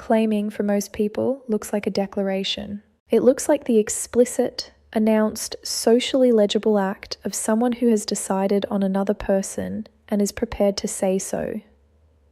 Claiming for most people looks like a declaration. It looks like the explicit, announced, socially legible act of someone who has decided on another person and is prepared to say so.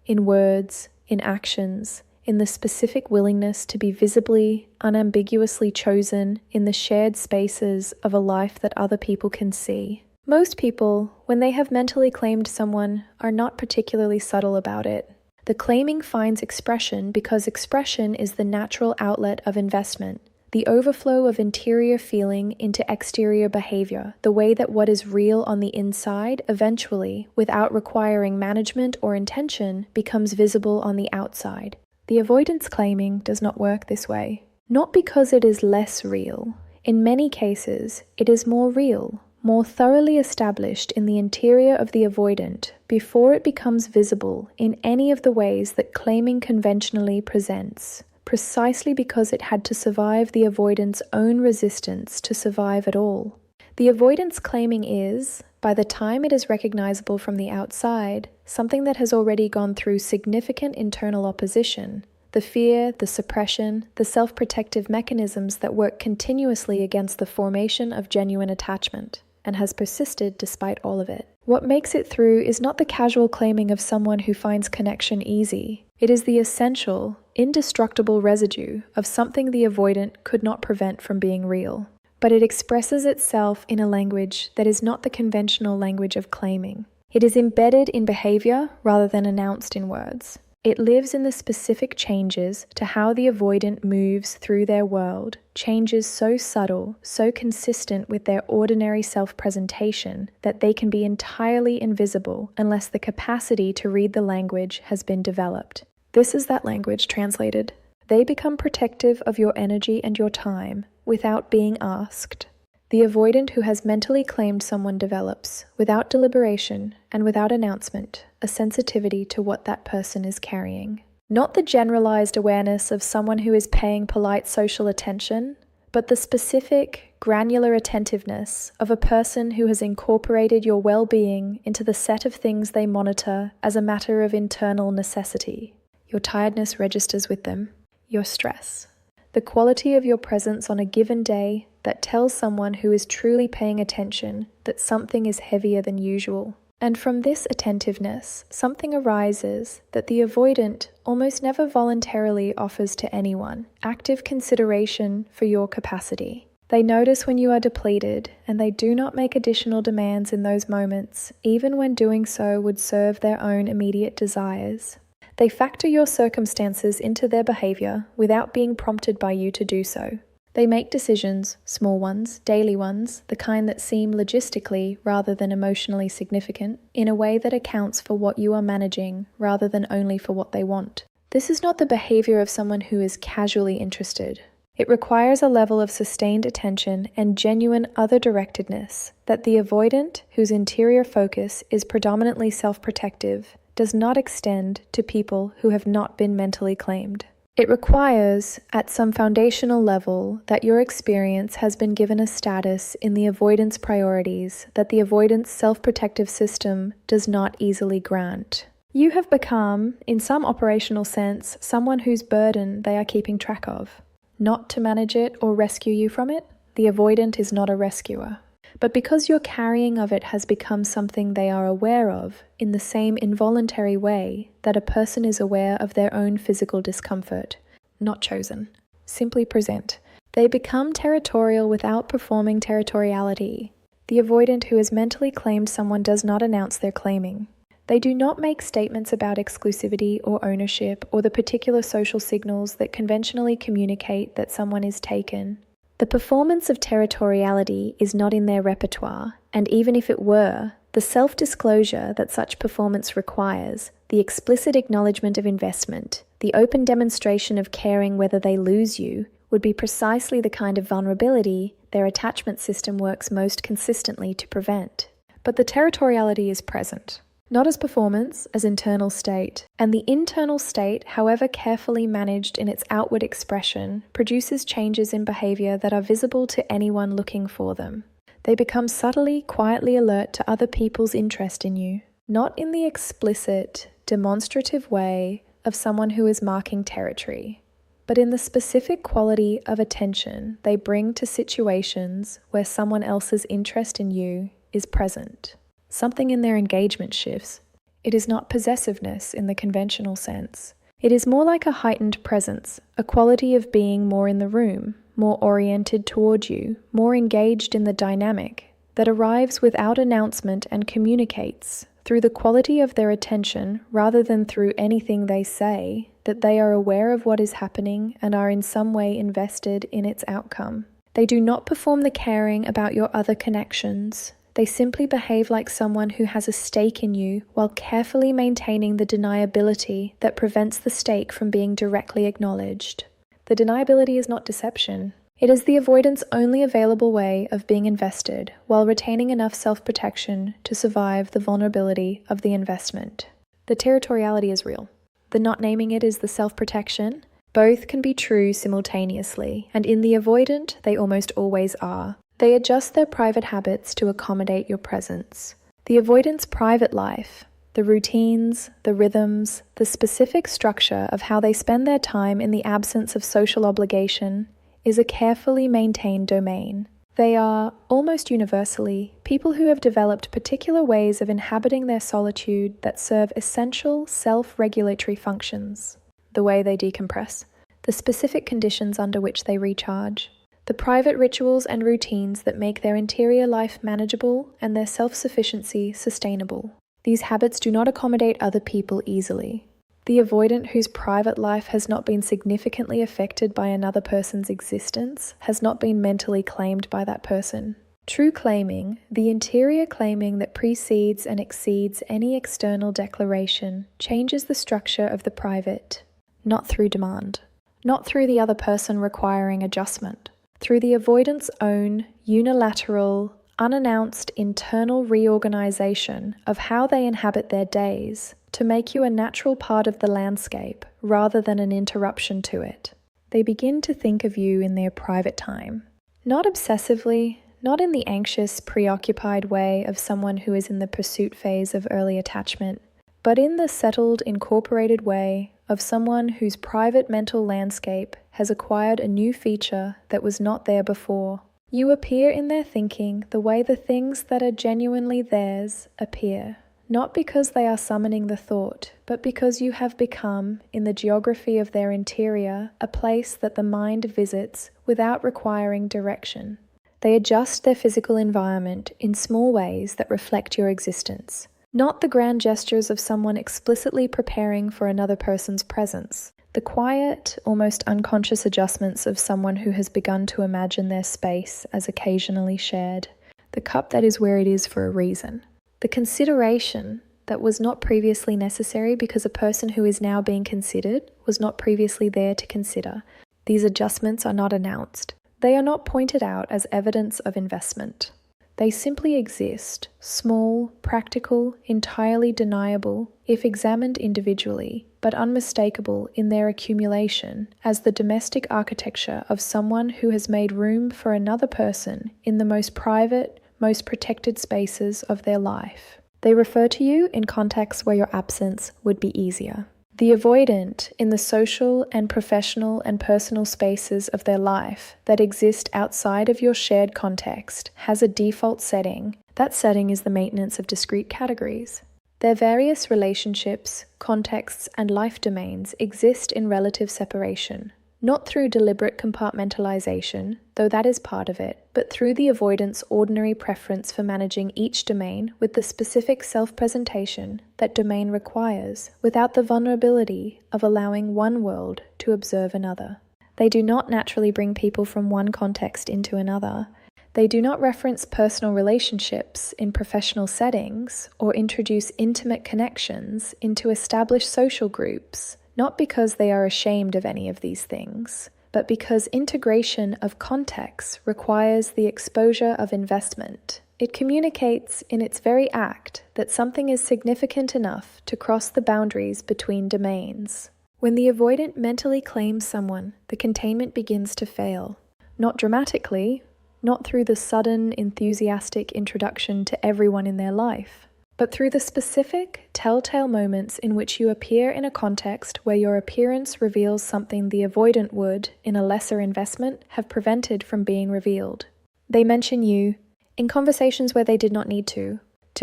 In words, in actions, in the specific willingness to be visibly, unambiguously chosen in the shared spaces of a life that other people can see. Most people, when they have mentally claimed someone, are not particularly subtle about it. The claiming finds expression because expression is the natural outlet of investment, the overflow of interior feeling into exterior behavior, the way that what is real on the inside eventually, without requiring management or intention, becomes visible on the outside. The avoidance claiming does not work this way. Not because it is less real. In many cases, it is more real, more thoroughly established in the interior of the avoidant before it becomes visible in any of the ways that claiming conventionally presents, precisely because it had to survive the avoidant's own resistance to survive at all. The avoidance claiming is, by the time it is recognizable from the outside, something that has already gone through significant internal opposition, the fear, the suppression, the self-protective mechanisms that work continuously against the formation of genuine attachment, and has persisted despite all of it. What makes it through is not the casual claiming of someone who finds connection easy. It is the essential, indestructible residue of something the avoidant could not prevent from being real. But it expresses itself in a language that is not the conventional language of claiming. It is embedded in behavior rather than announced in words. It lives in the specific changes to how the avoidant moves through their world, changes so subtle, so consistent with their ordinary self-presentation that they can be entirely invisible unless the capacity to read the language has been developed. This is that language translated. They become protective of your energy and your time without being asked. The avoidant who has mentally claimed someone develops, without deliberation and without announcement, a sensitivity to what that person is carrying. Not the generalized awareness of someone who is paying polite social attention, but the specific, granular attentiveness of a person who has incorporated your well-being into the set of things they monitor as a matter of internal necessity. Your tiredness registers with them, your stress. The quality of your presence on a given day that tells someone who is truly paying attention that something is heavier than usual. And from this attentiveness, something arises that the avoidant almost never voluntarily offers to anyone, active consideration for your capacity. They notice when you are depleted, and they do not make additional demands in those moments, even when doing so would serve their own immediate desires. They factor your circumstances into their behavior without being prompted by you to do so. They make decisions, small ones, daily ones, the kind that seem logistically rather than emotionally significant, in a way that accounts for what you are managing rather than only for what they want. This is not the behavior of someone who is casually interested. It requires a level of sustained attention and genuine other-directedness that the avoidant, whose interior focus is predominantly self-protective, does not extend to people who have not been mentally claimed. It requires, at some foundational level, that your experience has been given a status in the avoidance priorities that the avoidance self-protective system does not easily grant. You have become, in some operational sense, someone whose burden they are keeping track of. Not to manage it or rescue you from it, the avoidant is not a rescuer. But because your carrying of it has become something they are aware of in the same involuntary way that a person is aware of their own physical discomfort, not chosen, simply present, they become territorial without performing territoriality. The avoidant who has mentally claimed someone does not announce their claiming. They do not make statements about exclusivity or ownership or the particular social signals that conventionally communicate that someone is taken. The performance of territoriality is not in their repertoire, and even if it were, the self-disclosure that such performance requires, the explicit acknowledgement of investment, the open demonstration of caring whether they lose you, would be precisely the kind of vulnerability their attachment system works most consistently to prevent. But the territoriality is present. Not as performance, as internal state. And the internal state, however carefully managed in its outward expression, produces changes in behavior that are visible to anyone looking for them. They become subtly, quietly alert to other people's interest in you, not in the explicit, demonstrative way of someone who is marking territory, but in the specific quality of attention they bring to situations where someone else's interest in you is present. Something in their engagement shifts. It is not possessiveness in the conventional sense. It is more like a heightened presence, a quality of being more in the room, more oriented toward you, more engaged in the dynamic, that arrives without announcement and communicates, through the quality of their attention rather than through anything they say, that they are aware of what is happening and are in some way invested in its outcome. They do not perform the caring about your other connections. They simply behave like someone who has a stake in you while carefully maintaining the deniability that prevents the stake from being directly acknowledged. The deniability is not deception. It is the avoidant's only available way of being invested while retaining enough self-protection to survive the vulnerability of the investment. The territoriality is real. The not naming it is the self-protection. Both can be true simultaneously, and in the avoidant, they almost always are. They adjust their private habits to accommodate your presence. The avoidant's private life, the routines, the rhythms, the specific structure of how they spend their time in the absence of social obligation, is a carefully maintained domain. They are, almost universally, people who have developed particular ways of inhabiting their solitude that serve essential self-regulatory functions. The way they decompress, the specific conditions under which they recharge, the private rituals and routines that make their interior life manageable and their self-sufficiency sustainable. These habits do not accommodate other people easily. The avoidant whose private life has not been significantly affected by another person's existence has not been mentally claimed by that person. True claiming, the interior claiming that precedes and exceeds any external declaration, changes the structure of the private, not through demand, not through the other person requiring adjustment, through the avoidant's own unilateral, unannounced internal reorganization of how they inhabit their days to make you a natural part of the landscape rather than an interruption to it. They begin to think of you in their private time, not obsessively, not in the anxious, preoccupied way of someone who is in the pursuit phase of early attachment, but in the settled, incorporated way of someone whose private mental landscape has acquired a new feature that was not there before. You appear in their thinking the way the things that are genuinely theirs appear, not because they are summoning the thought, but because you have become, in the geography of their interior, a place that the mind visits without requiring direction. They adjust their physical environment in small ways that reflect your existence, not the grand gestures of someone explicitly preparing for another person's presence. The quiet, almost unconscious adjustments of someone who has begun to imagine their space as occasionally shared. The cup that is where it is for a reason. The consideration that was not previously necessary because a person who is now being considered was not previously there to consider. These adjustments are not announced. They are not pointed out as evidence of investment. They simply exist, small, practical, entirely deniable, if examined individually, but unmistakable in their accumulation as the domestic architecture of someone who has made room for another person in the most private, most protected spaces of their life. They refer to you in contexts where your absence would be easier. The avoidant in the social and professional and personal spaces of their life that exist outside of your shared context has a default setting. That setting is the maintenance of discrete categories. Their various relationships, contexts, and life domains exist in relative separation, not through deliberate compartmentalization, though that is part of it, but through the avoidant's ordinary preference for managing each domain with the specific self-presentation that domain requires, without the vulnerability of allowing one world to observe another. They do not naturally bring people from one context into another. They do not reference personal relationships in professional settings or introduce intimate connections into established social groups, not because they are ashamed of any of these things, but because integration of context requires the exposure of investment. It communicates in its very act that something is significant enough to cross the boundaries between domains. When the avoidant mentally claims someone, the containment begins to fail. Not dramatically, not through the sudden, enthusiastic introduction to everyone in their life, but through the specific, telltale moments in which you appear in a context where your appearance reveals something the avoidant would, in a lesser investment, have prevented from being revealed. They mention you in conversations where they did not need to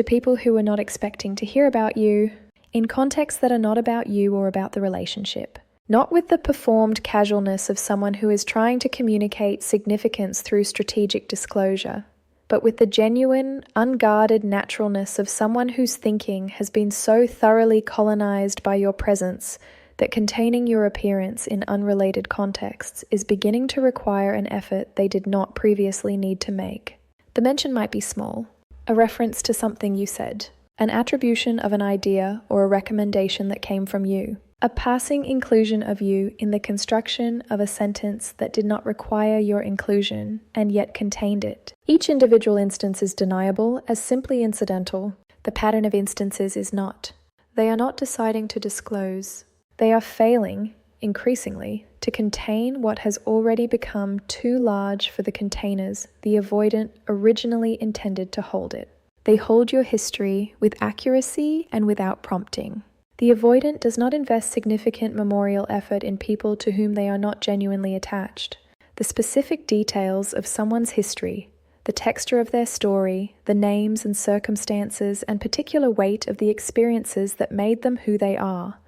people who were not expecting to hear about you, in contexts that are not about you or about the relationship. Not with the performed casualness of someone who is trying to communicate significance through strategic disclosure, but with the genuine, unguarded naturalness of someone whose thinking has been so thoroughly colonized by your presence that containing your appearance in unrelated contexts is beginning to require an effort they did not previously need to make. The mention might be small, a reference to something you said, an attribution of an idea or a recommendation that came from you, a passing inclusion of you in the construction of a sentence that did not require your inclusion and yet contained it. Each individual instance is deniable as simply incidental. The pattern of instances is not. They are not deciding to disclose. They are failing, increasingly, to contain what has already become too large for the containers the avoidant originally intended to hold it. They hold your history with accuracy and without prompting. The avoidant does not invest significant memorial effort in people to whom they are not genuinely attached. The specific details of someone's history, the texture of their story, the names and circumstances and particular weight of the experiences that made them who they are,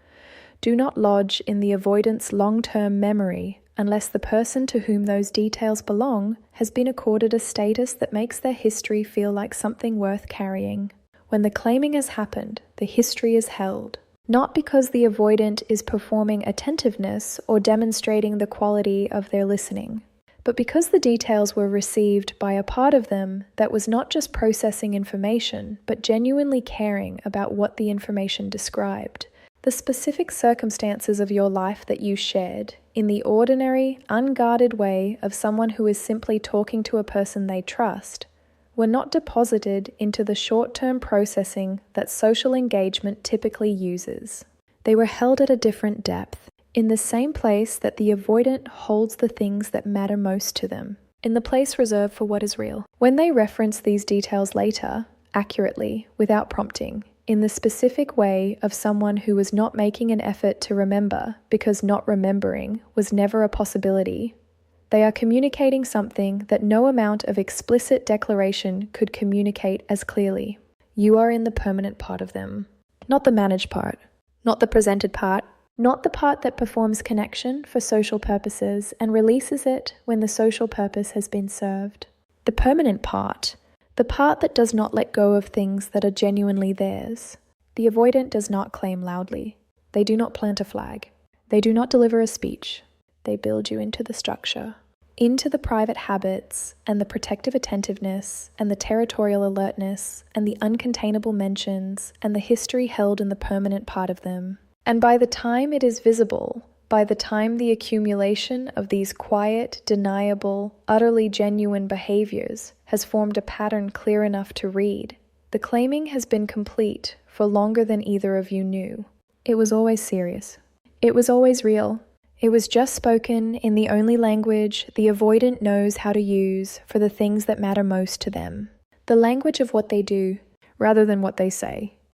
do not lodge in the avoidant's long-term memory unless the person to whom those details belong has been accorded a status that makes their history feel like something worth carrying. When the claiming has happened, the history is held, not because the avoidant is performing attentiveness or demonstrating the quality of their listening, but because the details were received by a part of them that was not just processing information, but genuinely caring about what the information described. The specific circumstances of your life that you shared, in the ordinary, unguarded way of someone who is simply talking to a person they trust, were not deposited into the short-term processing that social engagement typically uses. They were held at a different depth, in the same place that the avoidant holds the things that matter most to them, in the place reserved for what is real. When they reference these details later, accurately, without prompting, in the specific way of someone who was not making an effort to remember because not remembering was never a possibility, they are communicating something that no amount of explicit declaration could communicate as clearly. You are in the permanent part of them, not the managed part, not the presented part, not the part that performs connection for social purposes and releases it when the social purpose has been served. The permanent part, the part that does not let go of things that are genuinely theirs. The avoidant does not claim loudly. They do not plant a flag. They do not deliver a speech. They build you into the structure, into the private habits and the protective attentiveness and the territorial alertness and the uncontainable mentions and the history held in the permanent part of them. And by the time it is visible, by the time the accumulation of these quiet, deniable, utterly genuine behaviors has formed a pattern clear enough to read, the claiming has been complete for longer than either of you knew. It was always serious. It was always real. It was just spoken in the only language the avoidant knows how to use for the things that matter most to them. The language of what they do, rather than what they say.